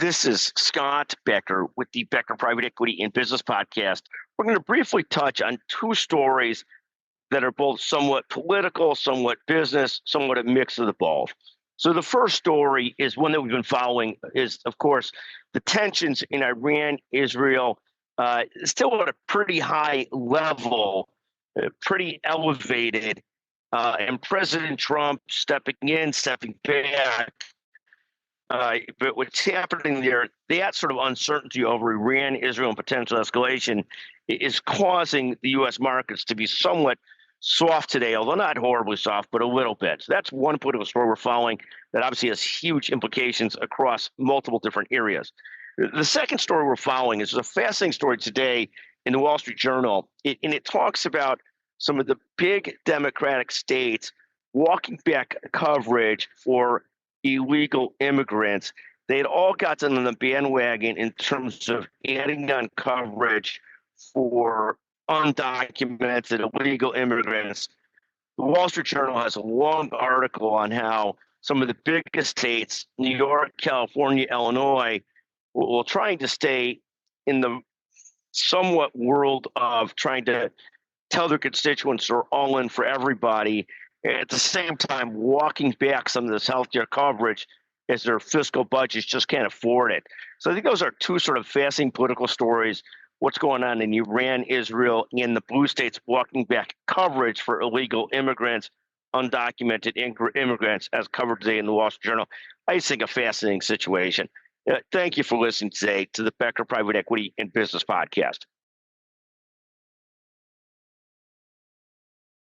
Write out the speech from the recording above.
This is Scott Becker with the Becker Private Equity and Business Podcast. We're going to briefly touch on two stories that are both somewhat political, somewhat business, somewhat a mix of the both. So the first story is one that we've been following is, of course, the tensions in Iran, Israel, still at a pretty high level, pretty elevated, and President Trump stepping in, stepping back. But what's happening there, that sort of uncertainty over Iran, Israel, and potential escalation is causing the U.S. markets to be somewhat soft today, although not horribly soft, but a little bit. So that's one political story we're following that obviously has huge implications across multiple different areas. The second story we're following is a fascinating story today in the Wall Street Journal, and it talks about some of the big Democratic states walking back coverage for illegal immigrants. They had all gotten on the bandwagon in terms of adding on coverage for undocumented illegal immigrants. The Wall Street Journal has a long article on how some of the biggest states, New York, California, Illinois, will trying to stay in the somewhat world of trying to tell their constituents they're all in for everybody, at the same time walking back some of this healthcare coverage as their fiscal budgets just can't afford it. So I think those are two sort of fascinating political stories, what's going on in Iran, Israel, and the blue states walking back coverage for illegal immigrants, undocumented immigrants, as covered today in the Wall Street Journal. I just think a fascinating situation. Thank you for listening today to the Becker Private Equity and Business Podcast.